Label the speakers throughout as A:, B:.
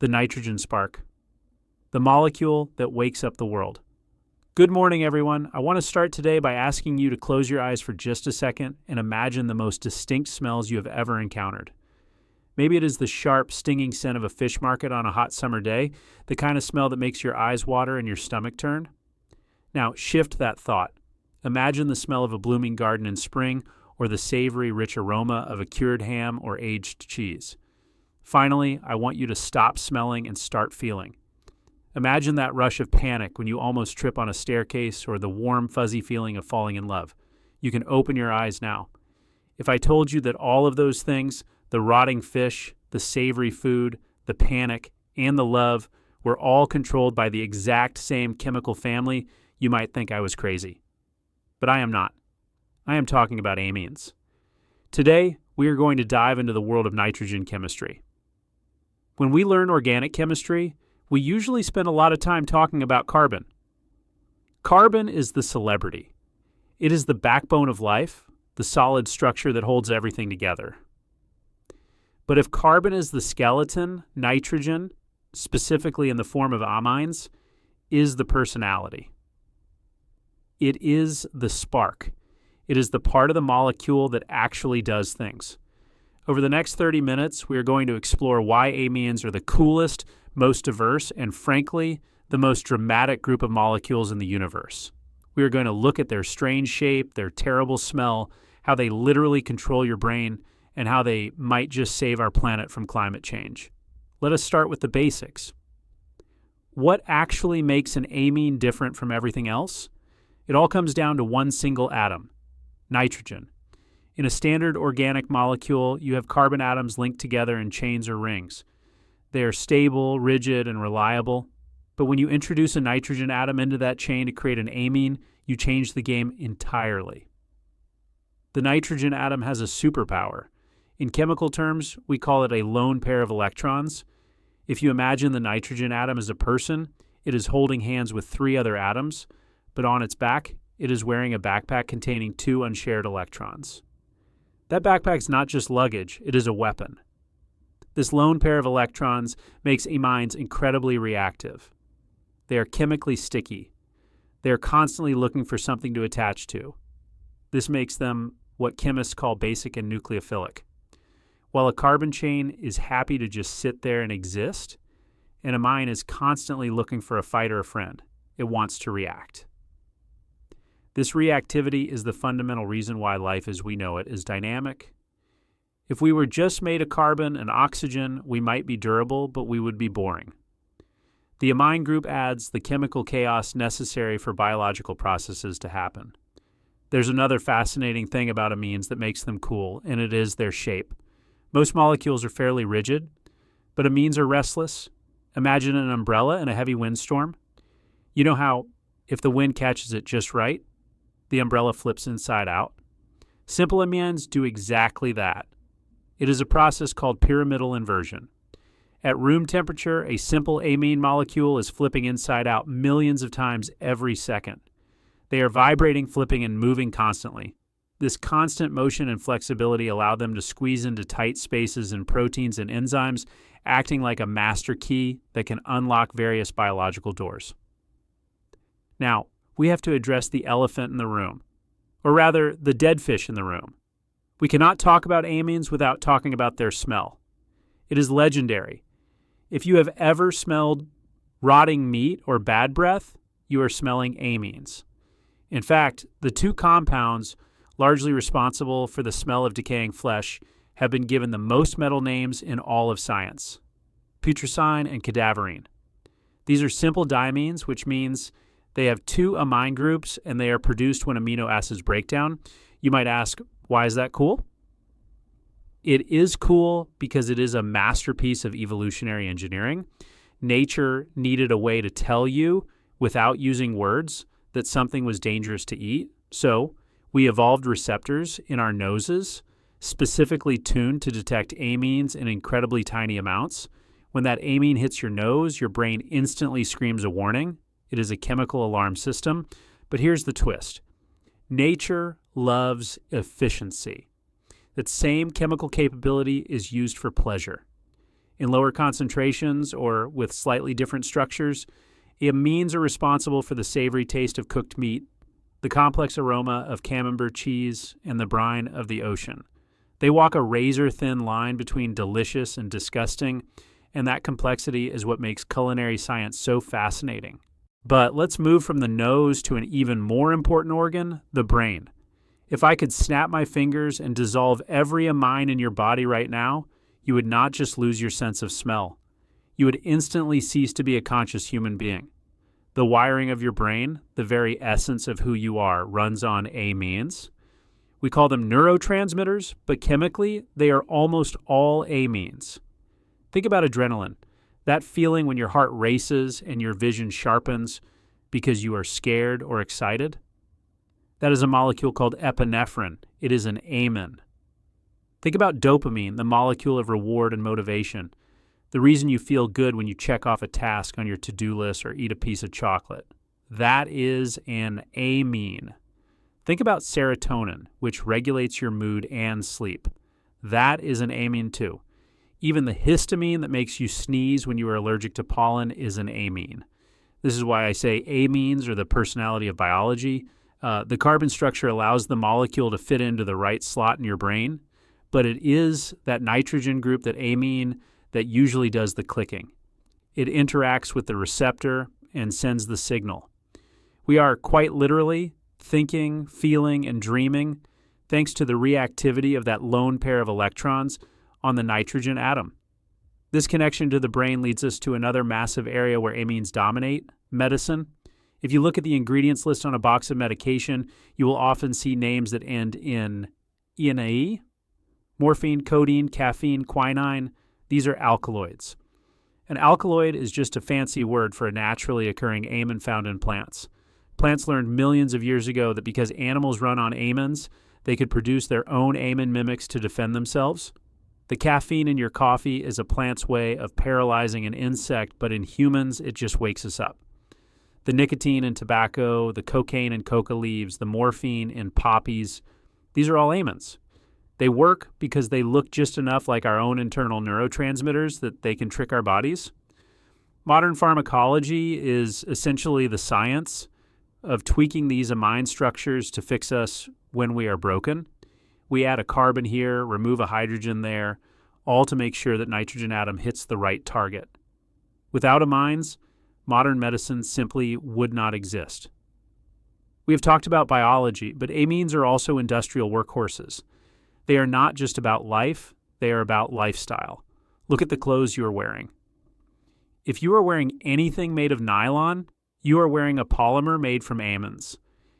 A: the nitrogen spark, the molecule that wakes up the world. Good morning, everyone. I want to start today by asking you to close your eyes for just a second and imagine the most distinct smells you have ever encountered. Maybe it is the sharp, stinging scent of a fish market on a hot summer day, the kind of smell that makes your eyes water and your stomach turn. Now, shift that thought. Imagine the smell of a blooming garden in spring or the savory, rich aroma of a cured ham or aged cheese. Finally, I want you to stop smelling and start feeling. Imagine that rush of panic when you almost trip on a staircase or the warm, fuzzy feeling of falling in love. You can open your eyes now. If I told you that all of those things, the rotting fish, the savory food, the panic, and the love, were all controlled by the exact same chemical family, you might think I was crazy. But I am not. I am talking about amines. Today, we are going to dive into the world of nitrogen chemistry. When we learn organic chemistry, we usually spend a lot of time talking about carbon. Carbon is the celebrity. It is the backbone of life, the solid structure that holds everything together. But if carbon is the skeleton, nitrogen, specifically in the form of amines, is the personality. It is the spark. It is the part of the molecule that actually does things. Over the next 30 minutes, we are going to explore why amines are the coolest, most diverse, and frankly, the most dramatic group of molecules in the universe. We are going to look at their strange shape, their terrible smell, how they literally control your brain, and how they might just save our planet from climate change. Let us start with the basics. What actually makes an amine different from everything else? It all comes down to one single atom, nitrogen. In a standard organic molecule, you have carbon atoms linked together in chains or rings. They are stable, rigid, and reliable. But when you introduce a nitrogen atom into that chain to create an amine, you change the game entirely. The nitrogen atom has a superpower. In chemical terms, we call it a lone pair of electrons. If you imagine the nitrogen atom as a person, it is holding hands with 3 other atoms, but on its back, it is wearing a backpack containing 2 unshared electrons. That backpack's not just luggage, it is a weapon. This lone pair of electrons makes amines incredibly reactive. They are chemically sticky. They are constantly looking for something to attach to. This makes them what chemists call basic and nucleophilic. While a carbon chain is happy to just sit there and exist, an amine is constantly looking for a fight or a friend. It wants to react. This reactivity is the fundamental reason why life as we know it is dynamic. If we were just made of carbon and oxygen, we might be durable, but we would be boring. The amine group adds the chemical chaos necessary for biological processes to happen. There's another fascinating thing about amines that makes them cool, and it is their shape. Most molecules are fairly rigid, but amines are restless. Imagine an umbrella in a heavy windstorm. You know how, if the wind catches it just right, the umbrella flips inside out? Simple amines do exactly that. It is a process called pyramidal inversion. At room temperature, a simple amine molecule is flipping inside out millions of times every second. They are vibrating, flipping, and moving constantly. This constant motion and flexibility allow them to squeeze into tight spaces in proteins and enzymes, acting like a master key that can unlock various biological doors. Now, we have to address the elephant in the room, or rather, the dead fish in the room. We cannot talk about amines without talking about their smell. It is legendary. If you have ever smelled rotting meat or bad breath, you are smelling amines. In fact, the 2 compounds largely responsible for the smell of decaying flesh, have been given the most metal names in all of science: putrescine and cadaverine. These are simple diamines, which means they have 2 amine groups and they are produced when amino acids break down. You might ask, why is that cool? It is cool because it is a masterpiece of evolutionary engineering. Nature needed a way to tell you, without using words, that something was dangerous to eat. So we evolved receptors in our noses, specifically tuned to detect amines in incredibly tiny amounts. When that amine hits your nose, your brain instantly screams a warning. It is a chemical alarm system. But here's the twist. Nature loves efficiency. That same chemical capability is used for pleasure. In lower concentrations or with slightly different structures, amines are responsible for the savory taste of cooked meat, the complex aroma of camembert cheese, and the brine of the ocean. They walk a razor-thin line between delicious and disgusting, and that complexity is what makes culinary science so fascinating. But let's move from the nose to an even more important organ, the brain. If I could snap my fingers and dissolve every amine in your body right now, you would not just lose your sense of smell. You would instantly cease to be a conscious human being. The wiring of your brain, the very essence of who you are, runs on amines. We call them neurotransmitters, but chemically, they are almost all amines. Think about adrenaline, that feeling when your heart races and your vision sharpens because you are scared or excited. That is a molecule called epinephrine. It is an amine. Think about dopamine, the molecule of reward and motivation. The reason you feel good when you check off a task on your to-do list or eat a piece of chocolate. That is an amine. Think about serotonin, which regulates your mood and sleep. That is an amine too. Even the histamine that makes you sneeze when you are allergic to pollen is an amine. This is why I say amines are the personality of biology. The carbon structure allows the molecule to fit into the right slot in your brain, but it is that nitrogen group, that amine, that usually does the clicking. It interacts with the receptor and sends the signal. We are quite literally thinking, feeling, and dreaming thanks to the reactivity of that lone pair of electrons on the nitrogen atom. This connection to the brain leads us to another massive area where amines dominate, medicine. If you look at the ingredients list on a box of medication, you will often see names that end in ENA, morphine, codeine, caffeine, quinine. These are alkaloids. An alkaloid is just a fancy word for a naturally occurring amine found in plants. Plants learned millions of years ago that because animals run on amines, they could produce their own amine mimics to defend themselves. The caffeine in your coffee is a plant's way of paralyzing an insect, but in humans, it just wakes us up. The nicotine in tobacco, the cocaine in coca leaves, the morphine in poppies, these are all amines. They work because they look just enough like our own internal neurotransmitters that they can trick our bodies. Modern pharmacology is essentially the science of tweaking these amine structures to fix us when we are broken. We add a carbon here, remove a hydrogen there, all to make sure that nitrogen atom hits the right target. Without amines, modern medicine simply would not exist. We have talked about biology, but amines are also industrial workhorses. They are not just about life, they are about lifestyle. Look at the clothes you are wearing. If you are wearing anything made of nylon, you are wearing a polymer made from amines.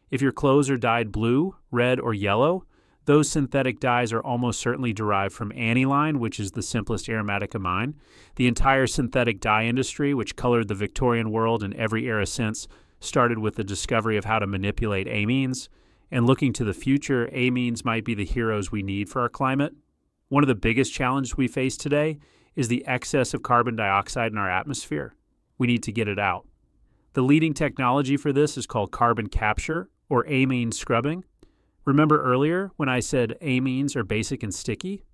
A: If your clothes are dyed blue, red, or yellow, those synthetic dyes are almost certainly derived from aniline, which is the simplest aromatic amine. The entire synthetic dye industry, which colored the Victorian world and every era since, started with the discovery of how to manipulate amines. And looking to the future, amines might be the heroes we need for our climate. One of the biggest challenges we face today is the excess of carbon dioxide in our atmosphere. We need to get it out. The leading technology for this is called carbon capture, or amine scrubbing. Remember earlier when I said amines are basic and sticky?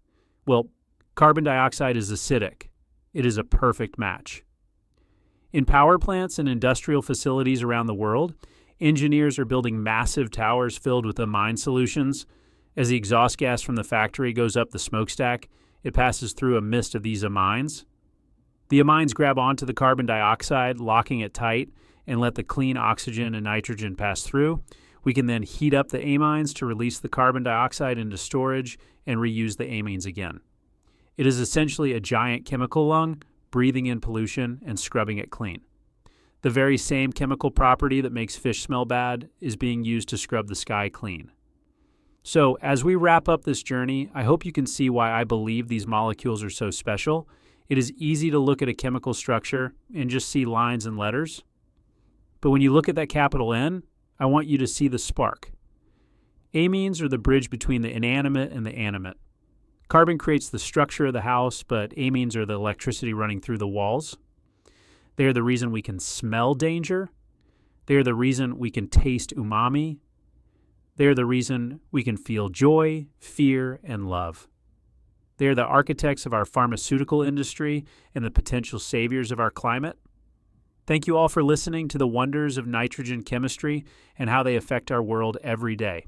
A: Well, carbon dioxide is acidic. It is a perfect match. In power plants and industrial facilities around the world, engineers are building massive towers filled with amine solutions. As the exhaust gas from the factory goes up the smokestack, it passes through a mist of these amines. The amines grab onto the carbon dioxide, locking it tight, and let the clean oxygen and nitrogen pass through. We can then heat up the amines to release the carbon dioxide into storage and reuse the amines again. It is essentially a giant chemical lung, breathing in pollution and scrubbing it clean. The very same chemical property that makes fish smell bad is being used to scrub the sky clean. So, as we wrap up this journey, I hope you can see why I believe these molecules are so special. It is easy to look at a chemical structure and just see lines and letters. But when you look at that capital N, I want you to see the spark. Amines are the bridge between the inanimate and the animate. Carbon creates the structure of the house, but amines are the electricity running through the walls. They are the reason we can smell danger. They are the reason we can taste umami. They are the reason we can feel joy, fear, and love. They are the architects of our pharmaceutical industry and the potential saviors of our climate. Thank you all for listening to the wonders of nitrogen chemistry and how they affect our world every day.